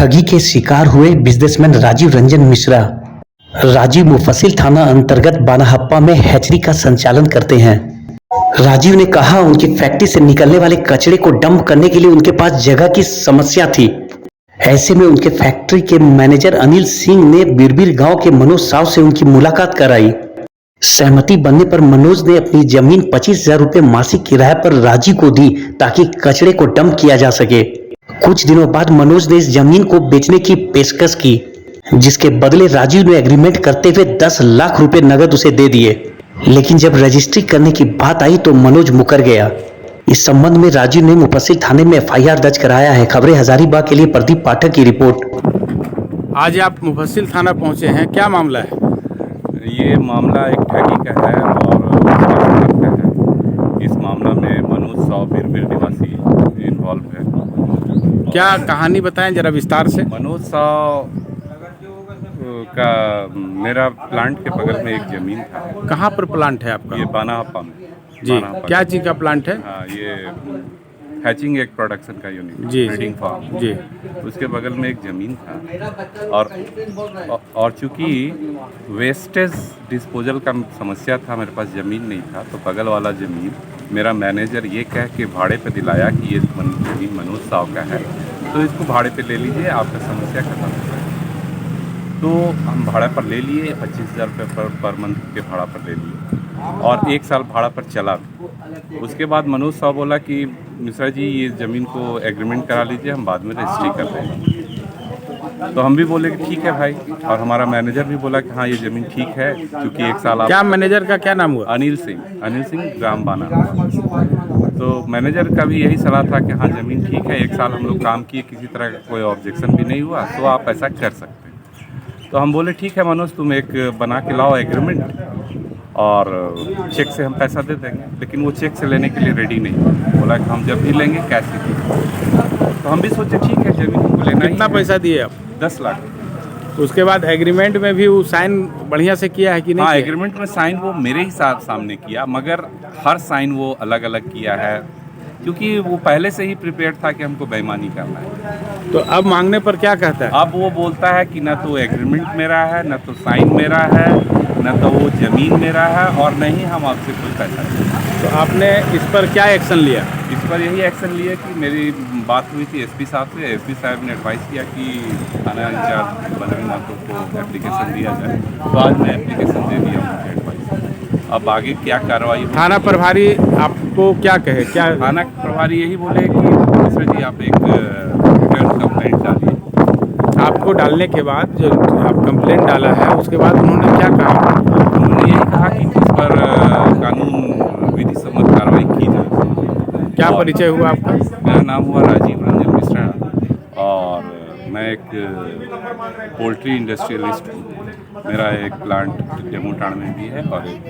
ठगी के शिकार हुए बिजनेसमैन राजीव रंजन मिश्रा। राजीव मुफस्सिल थाना अंतर्गत बानाहप्पा में हैचरी का संचालन करते हैं। राजीव ने कहा उनकी फैक्ट्री से निकलने वाले कचरे को डंप करने के लिए उनके पास जगह की समस्या थी। ऐसे में उनके फैक्ट्री के मैनेजर अनिल सिंह ने बिरबिर गांव के मनोज साव से उनकी मुलाकात कराई। सहमति बनने पर मनोज ने अपनी जमीन 25,000 रुपए मासिक किराए पर राजीव को दी ताकि कचरे को डंप किया जा सके। कुछ दिनों बाद मनोज ने इस जमीन को बेचने की पेशकश की, जिसके बदले राजीव ने एग्रीमेंट करते हुए 10 लाख रुपए नगद उसे दे दिए। लेकिन जब रजिस्ट्री करने की बात आई तो मनोज मुकर गया। इस संबंध में राजीव ने मुफस्सिल थाने में एफआईआर दर्ज कराया है। खबरें हजारीबाग के लिए प्रदीप पाठक की रिपोर्ट। आज आप मुफस्सिल थाना पहुंचे हैं, क्या मामला है? ये मामला एक ठगी का है और का है। इस मामला में मनोज साव बिरबिर निवासी इन्वॉल्व है। क्या कहानी बताएं जरा विस्तार से। मनोज साव का मेरा प्लांट के बगल में एक ज़मीन था। कहाँ पर प्लांट है आपका? ये बानाहप्पा में। जी, क्या चीज़ का प्लांट है? हाँ, ये हैचिंग एक प्रोडक्शन का यूनिट, जी, ब्रीडिंग फार्म। जी, उसके बगल में एक ज़मीन था और चूंकि वेस्टेज डिस्पोजल का समस्या था, मेरे पास ज़मीन नहीं था, तो बगल वाला ज़मीन मेरा मैनेजर ये कह के भाड़े पे दिलाया कि ये ज़मीन मनोज साव का है, तो इसको भाड़े पे ले लीजिए, आपका समस्या खत्म हो जाएगी। तो हम भाड़ा पर ले लिए, 25,000 रुपये पर मंथ के भाड़ा पर ले लिए और 1 साल भाड़ा पर चला। उसके बाद मनोज साहब बोला कि मिश्रा जी ये ज़मीन को एग्रीमेंट करा लीजिए, हम बाद में रजिस्ट्री कर देंगे। तो हम भी बोले कि ठीक है भाई, और हमारा मैनेजर भी बोला कि हाँ ये ज़मीन ठीक है, क्योंकि 1 साल। क्या मैनेजर का क्या नाम हुआ? अनिल सिंह ग्राम बाना। तो मैनेजर का भी यही सलाह था कि हाँ ज़मीन ठीक है, 1 साल हम लोग काम किए, किसी तरह का कोई ऑब्जेक्शन भी नहीं हुआ, तो आप ऐसा कर सकते हैं। तो हम बोले ठीक है मनोज, तुम एक बना के लाओ एग्रीमेंट और चेक से हम पैसा दे देंगे। लेकिन वो चेक से लेने के लिए रेडी नहीं, बोला कि हम जब भी लेंगे कैश ही देंगे। तो हम भी सोचे ठीक है, जमीन हमको लेना। कितना पैसा दिए आप? 10 लाख। उसके बाद एग्रीमेंट में भी वो साइन बढ़िया से किया है कि नहीं? हाँ, एग्रीमेंट में साइन वो मेरे ही सामने किया, मगर हर साइन वो अलग अलग किया है, क्योंकि वो पहले से ही प्रिपेयर था कि हमको बेईमानी करना है। तो अब मांगने पर क्या कहता है? अब वो बोलता है कि न तो एग्रीमेंट मेरा है, न तो साइन मेरा है, न तो वो ज़मीन मेरा है, और न ही हम आपसे कोई पैसा लें। तो आपने इस पर क्या एक्शन लिया? इस पर यही एक्शन लिया कि मेरी बात हुई थी एसपी साहब से। एसपी साहब ने एडवाइस किया कि थाना इंचार्ज बलवीनाथ को एप्लीकेशन दिया जाए, तो आज मैं एप्लीकेशन दे दिया हूँ एडवाइस। अब आगे क्या कार्रवाई? थाना प्रभारी आपको क्या कहे? क्या थाना प्रभारी यही बोले कि सर जी आप एक रिटर्न कंप्लेंट डालिए। आपको डालने के बाद जो आप कंप्लेंट डाला है उसके बाद उन्होंने क्या कहा? उन्होंने यही कहा कि इस पर कानून विधि सम्मत कार्रवाई की जाए। क्या परिचय हुआ आपका? मेरा नाम हुआ राजीव रंजन मिश्रा और मैं एक पोल्ट्री इंडस्ट्रियलिस्ट हूँ। मेरा एक प्लांट डेमोटाण में भी है और एक